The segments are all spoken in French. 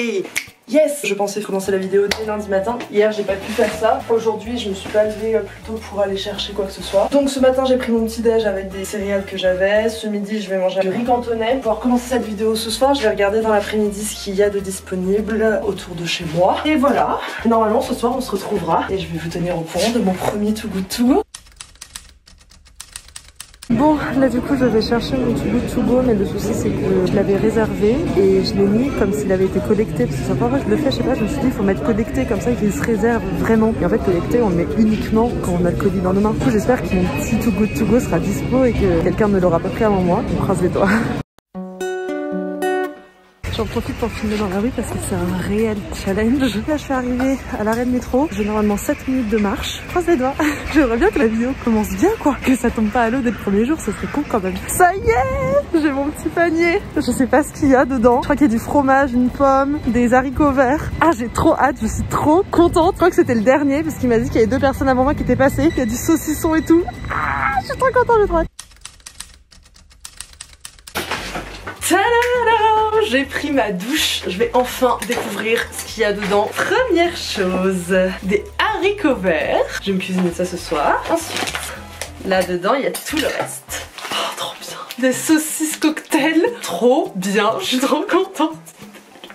Allez! Yes! Je pensais commencer la vidéo dès lundi matin. Hier j'ai pas pu faire ça. Aujourd'hui je me suis pas levée plus tôt pour aller chercher quoi que ce soit. Donc ce matin j'ai pris mon petit déj avec des céréales que j'avais. Ce midi je vais manger du riz cantonais. Pour pouvoir commencer cette vidéo ce soir, je vais regarder dans l'après-midi ce qu'il y a de disponible autour de chez moi. Et voilà. Normalement ce soir on se retrouvera et je vais vous tenir au courant de mon premier Too Good To Go. Bon, là du coup je vais chercher mon Too Good To Go, mais le souci c'est que je l'avais réservé et je l'ai mis comme s'il avait été collecté, parce que chaque fois je le fais, je sais pas, je me suis dit il faut mettre collecté comme ça qu'il se réserve vraiment. Et en fait collecté on le met uniquement quand on a le colis dans nos mains. Du coup j'espère que mon petit Too Good To Go sera dispo et que quelqu'un ne l'aura pas pris avant moi. On croise les doigts. J'en profite pour filmer dans la rue parce que c'est un réel challenge. Là je suis arrivée à l'arrêt de métro, j'ai normalement 7 minutes de marche. Croise les doigts. J'aimerais bien que la vidéo commence bien quoi, que ça tombe pas à l'eau dès le premier jour, ce serait con quand même. Ça y est, j'ai mon petit panier. Je sais pas ce qu'il y a dedans. Je crois qu'il y a du fromage, une pomme, des haricots verts. Ah j'ai trop hâte, je suis trop contente. Je crois que c'était le dernier parce qu'il m'a dit qu'il y avait 2 personnes avant moi qui étaient passées. Il y a du saucisson et tout. Ah je suis trop contente, j'ai trop hâte. J'ai pris ma douche, je vais enfin découvrir ce qu'il y a dedans. Première chose, des haricots verts. Je vais me cuisiner ça ce soir. Ensuite, là-dedans, il y a tout le reste. Oh, trop bien. Des saucisses cocktail. Trop bien, je suis trop contente.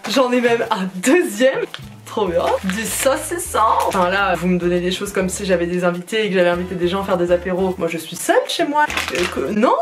J'en ai même un deuxième. Trop bien. Du saucisson. Enfin là, vous me donnez des choses comme si j'avais des invités et que j'avais invité des gens à faire des apéros. Moi, je suis seule chez moi. Non.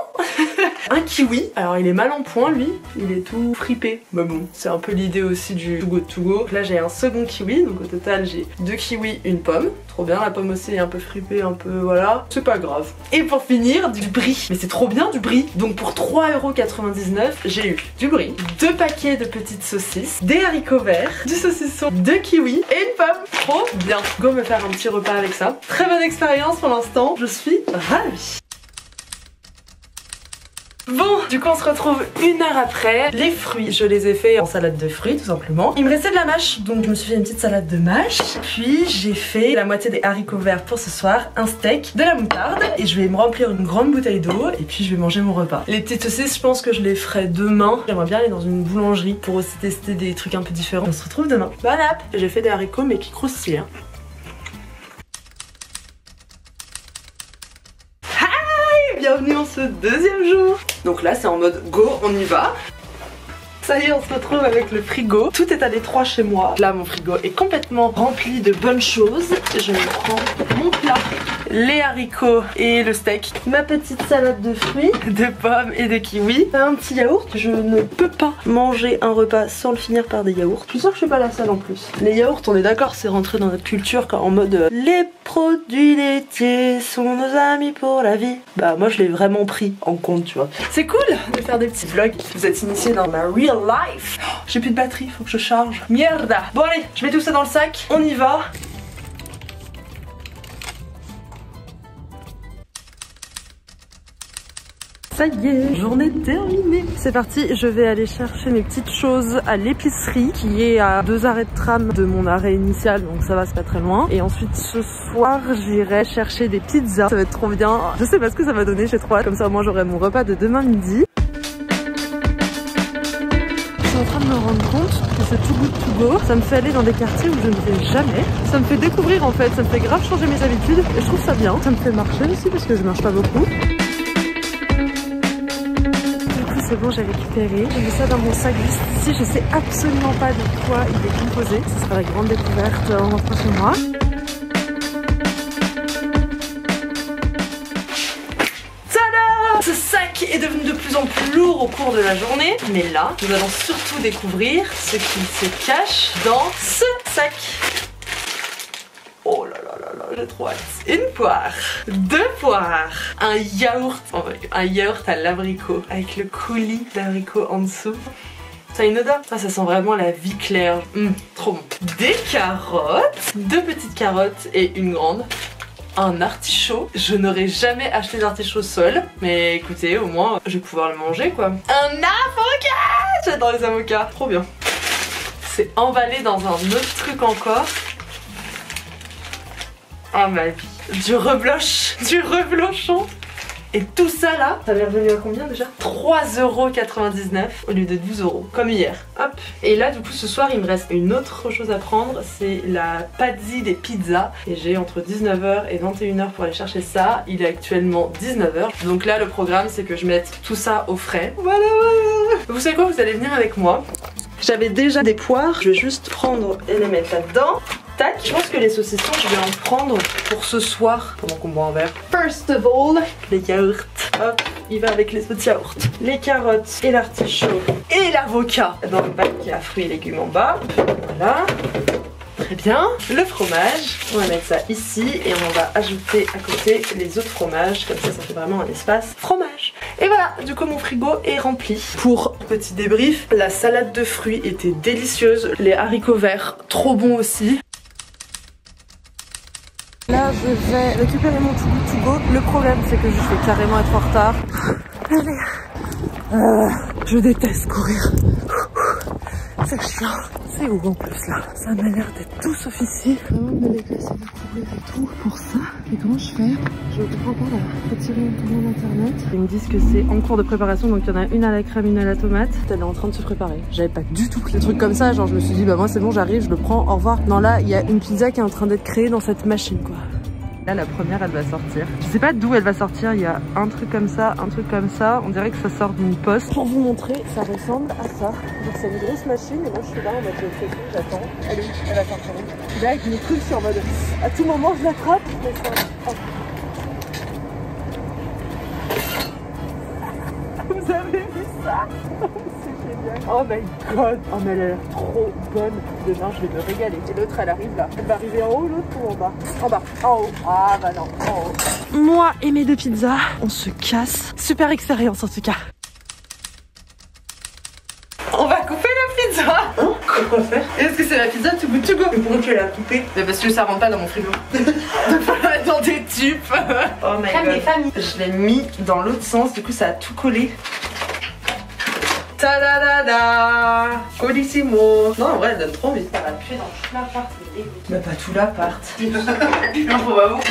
Un kiwi. Alors, il est mal en point, lui. Il est tout fripé. Mais bon, c'est un peu l'idée aussi du Too Good To Go. Là, j'ai un second kiwi. Donc, au total, j'ai 2 kiwis, une pomme. Trop bien. La pomme aussi est un peu fripée, un peu... Voilà. C'est pas grave. Et pour finir, du brie. Mais c'est trop bien, du brie. Donc, pour 3,99 €, j'ai eu du brie, 2 paquets de petites saucisses, des haricots verts, du saucisson, 2 kiwis et une pomme. Trop bien. Go me faire un petit repas avec ça. Très bonne expérience pour l'instant. Je suis ravie. Bon, du coup on se retrouve 1 heure après. Les fruits, je les ai fait en salade de fruits tout simplement. Il me restait de la mâche, donc je me suis fait une petite salade de mâche. Puis j'ai fait la moitié des haricots verts pour ce soir, un steak, de la moutarde. Et je vais me remplir une grande bouteille d'eau et puis je vais manger mon repas. Les petites saucisses, je pense que je les ferai demain. J'aimerais bien aller dans une boulangerie pour aussi tester des trucs un peu différents. On se retrouve demain. Bon app. J'ai fait des haricots mais qui croustillent. Bienvenue en ce 2e jour. Donc là c'est en mode go, on y va. Ça y est, on se retrouve avec le frigo. Tout est à l'étroit chez moi. Là mon frigo est complètement rempli de bonnes choses. Je prends mon plat, les haricots et le steak, ma petite salade de fruits, de pommes et de kiwis, un petit yaourt. Je ne peux pas manger un repas sans le finir par des yaourts. Je suis sûre que je suis pas la seule en plus. Les yaourts, on est d'accord, c'est rentré dans notre culture en mode les produits laitiers sont nos amis pour la vie. Bah moi je l'ai vraiment pris en compte, tu vois. C'est cool de faire des petits vlogs. Vous êtes initiés dans ma real life. Oh, j'ai plus de batterie, faut que je charge. Mierda. Bon allez, je mets tout ça dans le sac. On y va. Ça y est, journée terminée. C'est parti, je vais aller chercher mes petites choses à l'épicerie qui est à 2 arrêts de tram de mon arrêt initial, donc ça va, c'est pas très loin. Et ensuite ce soir, j'irai chercher des pizzas. Ça va être trop bien. Je sais pas ce que ça va donner, j'ai trop hâte. Comme ça, moi j'aurai mon repas de demain midi. Je suis en train de me rendre compte que ce Too Good To Go, ça me fait aller dans des quartiers où je ne vais jamais. Ça me fait découvrir en fait, ça me fait grave changer mes habitudes et je trouve ça bien. Ça me fait marcher aussi parce que je marche pas beaucoup. C'est bon, j'ai récupéré. J'ai mis ça dans mon sac juste ici. Je sais absolument pas de quoi il est composé. Ce sera la grande découverte en rentrant chez moi. Tada! Ce sac est devenu de plus en plus lourd au cours de la journée. Mais là, nous allons surtout découvrir ce qui se cache dans ce sac. Oh là là là là, j'ai trop hâte. Une poire, 2 poires, un yaourt à l'abricot avec le coulis d'abricot en dessous. Ça a une odeur. Ça sent vraiment la vie claire. Trop bon. Des carottes, 2 petites carottes et une grande. Un artichaut. Je n'aurais jamais acheté d'artichaut seul, mais écoutez, au moins je vais pouvoir le manger quoi. Un avocat. J'adore les avocats. Trop bien. C'est emballé dans un autre truc encore. Oh ma vie. Du reblochon. Et tout ça là, ça m'est revenu à combien déjà? 3,99 € au lieu de 12 € comme hier. Hop. Et là du coup ce soir il me reste une autre chose à prendre, c'est la pazzi des pizzas. Et j'ai entre 19 h et 21 h pour aller chercher ça. Il est actuellement 19 h. Donc là le programme c'est que je mette tout ça au frais. Voilà. Vous savez quoi, vous allez venir avec moi. J'avais déjà des poires, je vais juste prendre et les mettre là-dedans. Tac, je pense que les saucissons, je vais en prendre pour ce soir, pendant qu'on boit un verre. First of all, les yaourts. Hop, il va avec les autres yaourts. Les carottes et l'artichaut et l'avocat dans le bac à fruits et légumes en bas. Voilà. Très bien. Le fromage, on va mettre ça ici et on va ajouter à côté les autres fromages. Comme ça fait vraiment un espace fromage. Et voilà, du coup mon frigo est rempli. Pour petit débrief, la salade de fruits était délicieuse. Les haricots verts, trop bons aussi. Là je vais récupérer mon Too Good To Go. Le problème c'est que je vais carrément être en retard. Allez. Je déteste courir. C'est chiant. C'est où en plus là? Ça m'a l'air d'être tout sauf ici. Vraiment me déplacer, de courir et tout pour ça. Et comment je fais? Je comprends pas là. Faut tirer un commande internet. Ils me disent que c'est en cours de préparation, donc il y en a une à la crème, une à la tomate. Elle est en train de se préparer. J'avais pas du tout pris des trucs comme ça, genre je me suis dit bah moi c'est bon, j'arrive, je le prends, au revoir. Non là il y a une pizza qui est en train d'être créée dans cette machine quoi. Là la première elle va sortir. Je sais pas d'où elle va sortir, il y a un truc comme ça, un truc comme ça. On dirait que ça sort d'une poste. Pour vous montrer, ça ressemble à ça. Donc c'est une grosse machine et moi je suis là en mode je fais tout, j'attends. Elle va sortir. Là avec mes trucs sur en mode à tout moment je l'attrape. Vous avez vu ça? C'est génial. Oh my god. Oh mais elle a l'air trop bonne. Demain je vais me régaler. Et l'autre elle arrive là. Elle va arriver en haut, l'autre ou en bas? En bas. En haut. Ah bah non, en haut. Moi et mes 2 pizzas, on se casse. Super expérience en tout cas. On va couper la pizza. Hein? Quoi faire? Est-ce que c'est la pizza Too Good To Go? Mais pourquoi tu l'as coupée? Mais parce que ça rentre pas dans mon frigo. Donc faut la mettre dans des tubes. Oh my god. Je l'ai mis dans l'autre sens, du coup ça a tout collé. Ta-da-da-da! Colissimo! Non, en vrai, elle donne trop envie. Ça va puer dans tout l'appart, c'est dégoûtant. Mais pas tout l'appart. Non, faut pas beaucoup.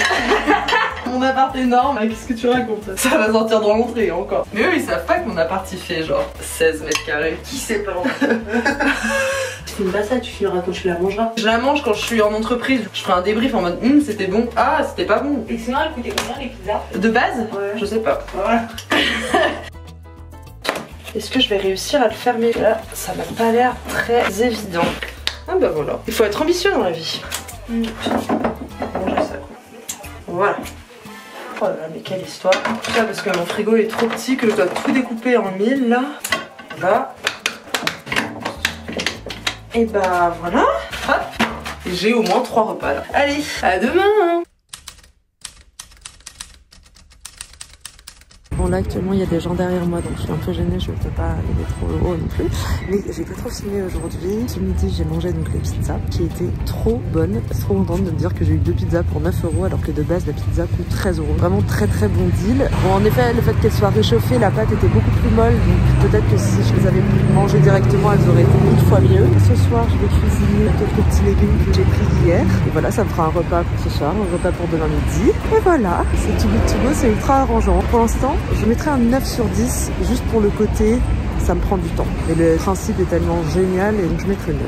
Mon appart est énorme, qu'est-ce que tu racontes? Ça va sortir dans l'entrée encore. Mais eux, ils savent pas que mon appart il fait genre 16 mètres carrés. Qui sait pas? Tu filmes pas ça, tu filmeras quand tu la mangeras. Je la mange quand je suis en entreprise. Je ferai un débrief en mode c'était bon. Ah, c'était pas bon. Et sinon, elle coûtait combien les pizzas? De base? Ouais. Je sais pas. Voilà. Est-ce que je vais réussir à le fermer? Là, ça m'a pas l'air très évident. Ah bah voilà. Il faut être ambitieux dans la vie. Manger ça quoi. Voilà. Oh là là, mais quelle histoire. Tout ça parce que mon frigo est trop petit que je dois tout découper en mille là. Là. Et bah voilà. Hop. Et j'ai au moins 3 repas là. Allez, à demain. Bon là actuellement il y a des gens derrière moi donc je suis un peu gênée, je ne peux pas aller trop haut non plus. Mais j'ai pas trop filmé aujourd'hui. Ce midi j'ai mangé donc les pizzas qui étaient trop bonnes. Je suis trop contente de me dire que j'ai eu 2 pizzas pour 9 € alors que de base la pizza coûte 13 €. Vraiment très très bon deal. Bon en effet le fait qu'elle soit réchauffée, la pâte était beaucoup plus molle donc peut-être que si je les avais mangées directement elles auraient été 1000 fois mieux. Ce soir je vais cuisiner quelques petits légumes que j'ai pris hier. Et voilà ça me fera un repas pour ce soir, un repas pour demain midi. Et voilà, c'est Too Good To Go, c'est ultra arrangeant. Pour l'instant je mettrai un 9 sur 10 juste pour le côté, ça me prend du temps. Mais le principe est tellement génial et donc je mettrai 9.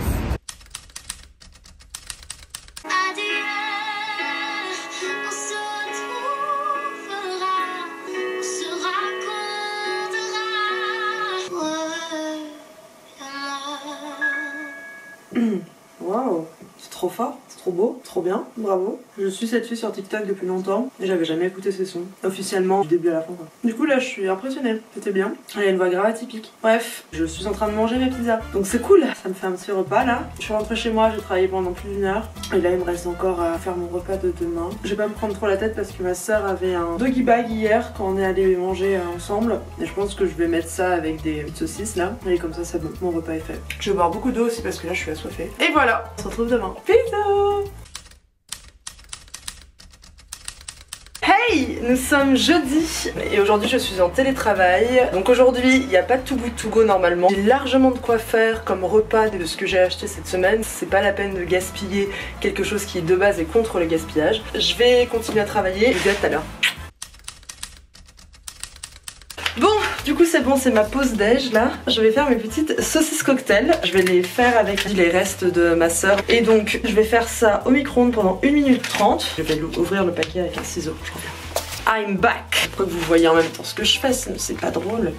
Waouh, c'est trop fort, c'est trop beau, trop bien, bravo. Je suis cette fille sur TikTok depuis longtemps et j'avais jamais écouté ses sons, officiellement du début à la fin quoi. Du coup là je suis impressionnée, c'était bien. Elle a une voix grave atypique. Bref, je suis en train de manger mes pizzas, donc c'est cool, ça me fait un petit repas là. Je suis rentrée chez moi, j'ai travaillé pendant plus d'1 heure et là il me reste encore à faire mon repas de demain. Je vais pas me prendre trop la tête parce que ma soeur avait un doggy bag hier quand on est allé manger ensemble et je pense que je vais mettre ça avec des petites saucisses là et comme ça c'est bon, mon repas est fait. Je vais boire beaucoup d'eau aussi parce que là je suis assoiffée. Et voilà, on se retrouve demain. Bisous. Hey, nous sommes jeudi et aujourd'hui je suis en télétravail. Donc aujourd'hui il n'y a pas de Too Good To Go normalement. J'ai largement de quoi faire comme repas de ce que j'ai acheté cette semaine. C'est pas la peine de gaspiller quelque chose qui de base est contre le gaspillage. Je vais continuer à travailler. Je vous dis à tout à l'heure. Du coup c'est bon, c'est ma pause déj là. Je vais faire mes petites saucisses cocktail. Je vais les faire avec les restes de ma soeur. Et donc je vais faire ça au micro-ondes pendant 1 minute 30. Je vais ouvrir le paquet avec un ciseau. Je reviens. I'm back. Pourquoi vous voyez en même temps ce que je fais, sinon c'est pas drôle.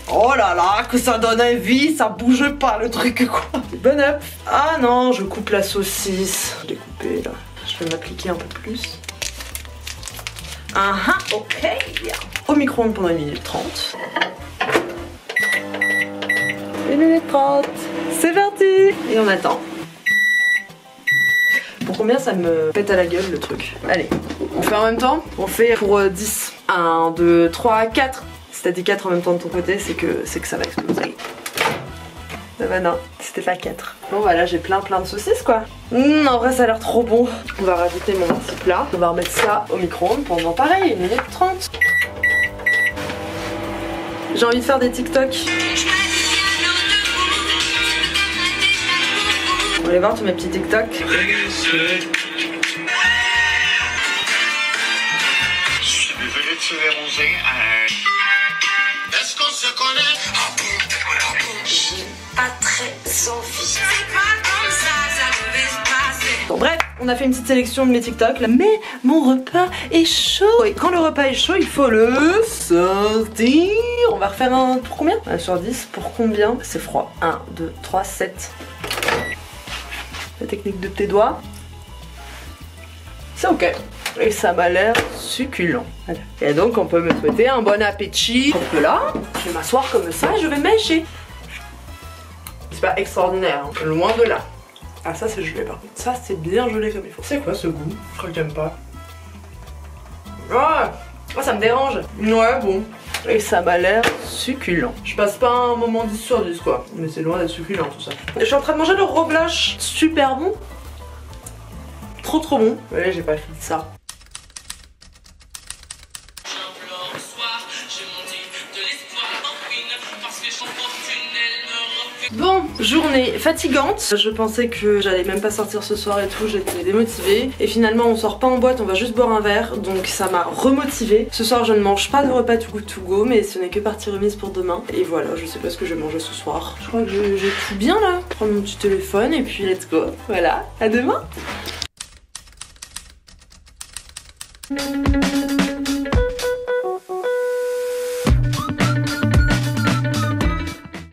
Oh là là, que ça donne envie, ça bouge pas le truc quoi. Bon up. Ah non, je coupe la saucisse. Je l'ai coupée là. Je vais m'appliquer un peu plus. Ah ah, ok. Au micro-ondes pendant 1 minute 30. 1 minute 30. C'est parti. Et on attend. Pour combien ça me pète à la gueule le truc? Allez, on fait en même temps? On fait pour 10. 1, 2, 3, 4. Si t'as dit 4 en même temps de ton côté, c'est que ça va exploser. Ah bah non, c'était pas 4. Bon voilà, j'ai plein de saucisses quoi. En vrai ça a l'air trop bon. On va rajouter mon petit plat. On va remettre ça au micro-ondes pendant pareil, 1 minute 30. J'ai envie de faire des TikTok. Vous allez voir tous mes petits TikTok. Je suis désolé de se déranger. Est-ce qu'on se connaît? J'ai pas très envie. Bon bref, on a fait une petite sélection de mes TikTok là. Mais mon repas est chaud. Et quand le repas est chaud, il faut le sortir. On va refaire un... Pour combien? 1 sur 10. Pour combien? C'est froid. 1, 2, 3, 7. La technique de tes doigts. C'est ok. Et ça m'a l'air succulent. Voilà. Et donc on peut me souhaiter un bon appétit. Donc là, je vais m'asseoir comme ça et je vais mâcher. C'est pas extraordinaire, hein. Loin de là. Ah ça c'est gelé par contre. Ça c'est bien gelé comme il faut. C'est quoi ce goût? Je crois que j'aime pas. Ah, oh, ça me dérange. Ouais bon. Et ça m'a l'air succulent. Je passe pas un moment 10 sur 10 quoi. Mais c'est loin d'être succulent tout ça. Je suis en train de manger le rebloche. Super bon. Trop bon. Ouais, j'ai pas fini de ça. Bon, journée fatigante. Je pensais que j'allais même pas sortir ce soir et tout, j'étais démotivée. Et finalement on sort pas en boîte, on va juste boire un verre. Donc ça m'a remotivée. Ce soir je ne mange pas de repas Too Good To Go, mais ce n'est que partie remise pour demain. Et voilà, je sais pas ce que je vais manger ce soir. Je crois que j'ai tout bien là. Prendre mon petit téléphone et puis let's go. Voilà, à demain.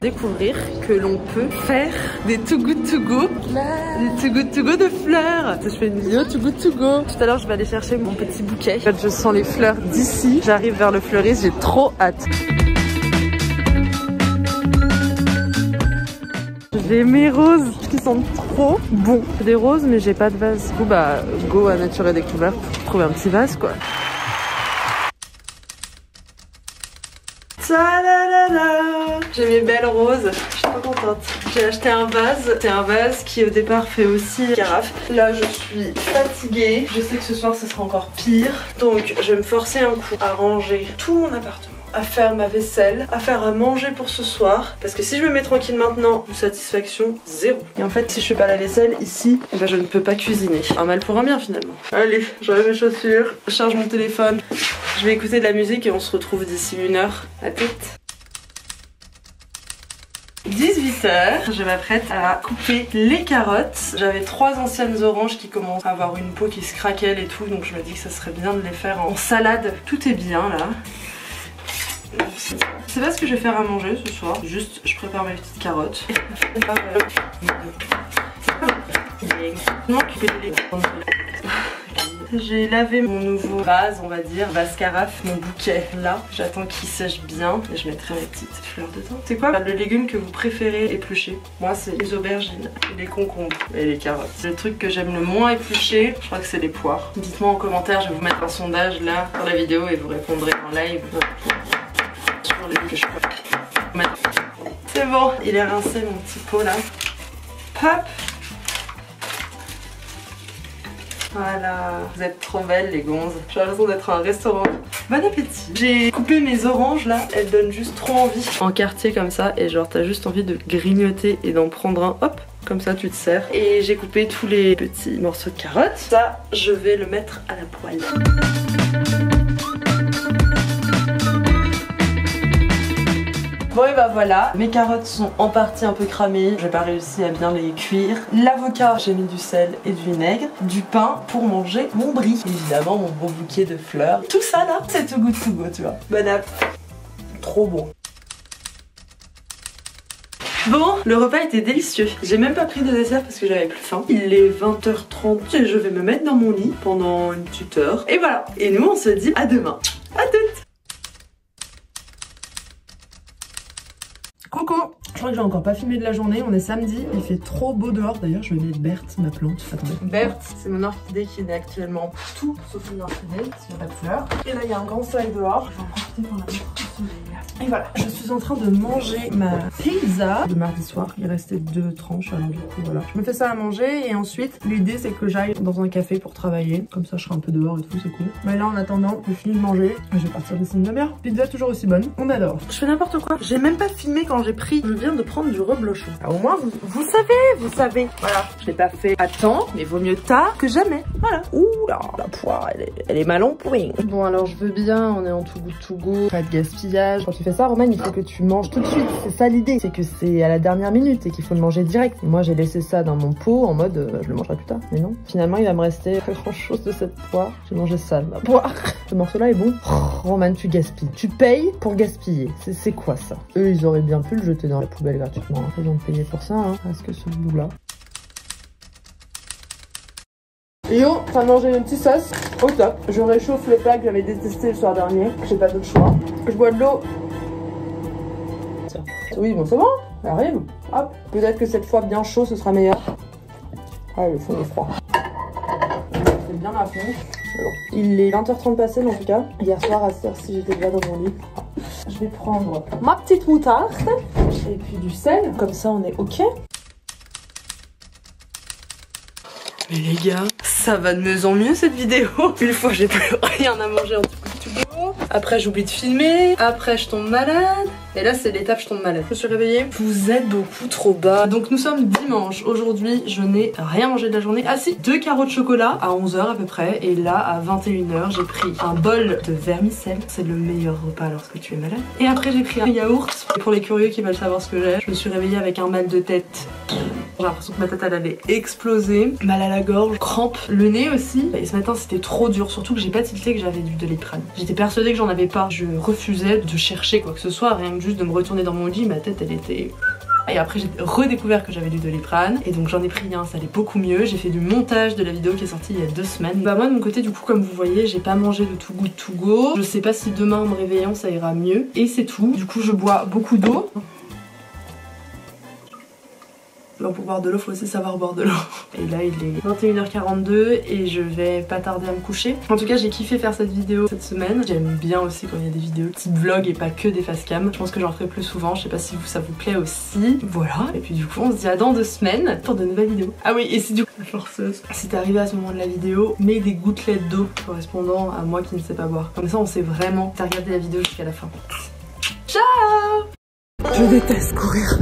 Découvrir que l'on peut faire des Too Good To Go, des Too Good To Go de fleurs. Je fais une vidéo Too Good To Go. Tout à l'heure je vais aller chercher mon petit bouquet. Quand je sens les fleurs d'ici, j'arrive vers le fleuriste, j'ai trop hâte. J'ai mes roses qui sentent trop bon. J'ai des roses mais j'ai pas de vase. Du coup bah go à Nature et Découverte pour trouver un petit vase quoi. J'ai mes belles roses, je suis trop contente. J'ai acheté un vase, c'est un vase qui au départ fait aussi carafe. Là je suis fatiguée, je sais que ce soir ce sera encore pire. Donc je vais me forcer un coup à ranger tout mon appartement, à faire ma vaisselle, à faire à manger pour ce soir. Parce que si je me mets tranquille maintenant, satisfaction zéro. Et en fait si je fais pas la vaisselle ici, eh ben, je ne peux pas cuisiner. Un mal pour un bien finalement. Allez, j'enlève mes chaussures, je charge mon téléphone. Je vais écouter de la musique et on se retrouve d'ici 1 heure. À toutes. 18h, je m'apprête à couper les carottes. J'avais 3 anciennes oranges qui commencent à avoir une peau qui se craquelle et tout, donc je me dis que ça serait bien de les faire en salade. Tout est bien là. Je sais pas ce que je vais faire à manger ce soir, juste je prépare mes petites carottes. J'ai lavé mon nouveau vase, on va dire, vase carafe, mon bouquet là. J'attends qu'il sèche bien et je mettrai mes petites fleurs dedans. C'est quoi le légume que vous préférez éplucher? Moi c'est les aubergines, les concombres et les carottes. Le truc que j'aime le moins éplucher, je crois que c'est les poires. Dites-moi en commentaire, je vais vous mettre un sondage là sur la vidéo et vous répondrez en live sur les que je peux mettre. C'est bon, il est rincé mon petit pot là. Hop. Voilà, vous êtes trop belles les gonzes. J'ai l'impression d'être à un restaurant. Bon appétit. J'ai coupé mes oranges là, elles donnent juste trop envie. En quartier comme ça, et genre t'as juste envie de grignoter et d'en prendre un, hop, comme ça tu te sers. Et j'ai coupé tous les petits morceaux de carottes. Ça, je vais le mettre à la poêle. Bon et bah voilà, mes carottes sont en partie un peu cramées, j'ai pas réussi à bien les cuire. L'avocat, j'ai mis du sel et du vinaigre. Du pain pour manger mon brie. Évidemment mon beau bouquet de fleurs. Tout ça là, c'est Too Good To Go, tu vois. Bon app. Trop bon. Bon, le repas était délicieux. J'ai même pas pris de dessert parce que j'avais plus faim. Il est 20h30 et je vais me mettre dans mon lit pendant une petite heure. Et voilà. Et nous, on se dit à demain. À toutes. Coucou. Je crois que j'ai encore pas filmé de la journée, on est samedi, il fait trop beau dehors. D'ailleurs je vais mettre Berthe, ma plante. Attendez. Berthe, c'est mon orchidée qui est actuellement tout sauf une orchidée, parce qu'il n'y a pas de fleurs. Et là il y a un grand soleil dehors, je vais en profiter pour la mettre au soleil. Et voilà, je suis en train de manger ma pizza de mardi soir. Il restait 2 tranches, alors du coup voilà. Je me fais ça à manger et ensuite l'idée c'est que j'aille dans un café pour travailler. Comme ça je serai un peu dehors et tout, c'est cool. Mais là en attendant, j'ai fini de manger. Je vais partir d'ici une demi-heure. Pizza toujours aussi bonne, on adore. Je fais n'importe quoi, j'ai même pas filmé quand j'ai pris. Je viens de prendre du reblochon. Alors, au moins vous savez. Voilà, je l'ai pas fait à temps, mais vaut mieux tard que jamais. Voilà. Ouh là, la poire, elle est mal en point. Bon alors je veux bien, on est en Too Good To Go, pas de gaspillage. Quand tu fais ça, Roman, il faut que tu manges tout de suite. C'est ça l'idée, c'est que c'est à la dernière minute et qu'il faut le manger direct. Moi j'ai laissé ça dans mon pot en mode je le mangerai plus tard. Mais non, finalement il va me rester pas grand chose de cette poire. J'ai mangé ça de ma poire. Ce morceau là est bon. Oh, Roman, tu gaspilles. Tu payes pour gaspiller. C'est quoi ça? Eux ils auraient bien pu le jeter dans la poubelle gratuitement. Ils vont payer pour ça, hein. Parce que ce bout là. Yo, t'as mangé une petite sauce au top. Je réchauffe le plat que j'avais détesté le soir dernier. J'ai pas d'autre choix. Je bois de l'eau. Oui, bon, c'est bon. Elle arrive. Hop. Peut-être que cette fois, bien chaud, ce sera meilleur. Ah, le fond est froid. C'est bien à fond. Bon. Il est 20h30 passé, en tout cas. Hier soir, à cette heure-ci, j'étais déjà dans mon lit. Je vais prendre ma petite moutarde et puis du sel. Comme ça, on est OK. Mais les gars, ça va de mieux en mieux cette vidéo. Une fois j'ai plus rien à manger en tout cas. Après j'oublie de filmer. Après je tombe malade. Et là c'est l'étape je tombe malade. Je me suis réveillée. Vous êtes beaucoup trop bas. Donc nous sommes dimanche. Aujourd'hui je n'ai rien mangé de la journée. Ah si, 2 carreaux de chocolat à 11h à peu près. Et là à 21h j'ai pris un bol de vermicelle. C'est le meilleur repas lorsque tu es malade. Et après j'ai pris un yaourt. Et pour les curieux qui veulent savoir ce que j'ai, je me suis réveillée avec un mal de tête. J'ai l'impression que ma tête elle allait exploser. Mal à la gorge, crampe, le nez aussi. Et ce matin c'était trop dur, surtout que j'ai pas tilté que j'avais du Doliprane. J'étais persuadée que j'en avais pas. Je refusais de chercher quoi que ce soit, rien que juste de me retourner dans mon lit, ma tête elle était... Et après j'ai redécouvert que j'avais du Doliprane et donc j'en ai pris un, ça allait beaucoup mieux. J'ai fait du montage de la vidéo qui est sortie il y a 2 semaines. Bah moi de mon côté du coup comme vous voyez j'ai pas mangé de Too Good To Go. Je sais pas si demain en me réveillant ça ira mieux et c'est tout. Du coup je bois beaucoup d'eau. Pour boire de l'eau, faut aussi savoir boire de l'eau. Et là, il est 21h42 et je vais pas tarder à me coucher. En tout cas, j'ai kiffé faire cette vidéo cette semaine. J'aime bien aussi quand il y a des vidéos type vlog et pas que des face cam. Je pense que j'en ferai plus souvent. Je sais pas si ça vous plaît aussi. Voilà. Et puis du coup, on se dit à dans 2 semaines pour de nouvelles vidéos. Ah oui, et si du coup, la forceuse, si t'es arrivé à ce moment de la vidéo, mets des gouttelettes d'eau correspondant à moi qui ne sais pas boire. Comme ça, on sait vraiment que t'as regardé la vidéo jusqu'à la fin. Ciao! Je déteste courir.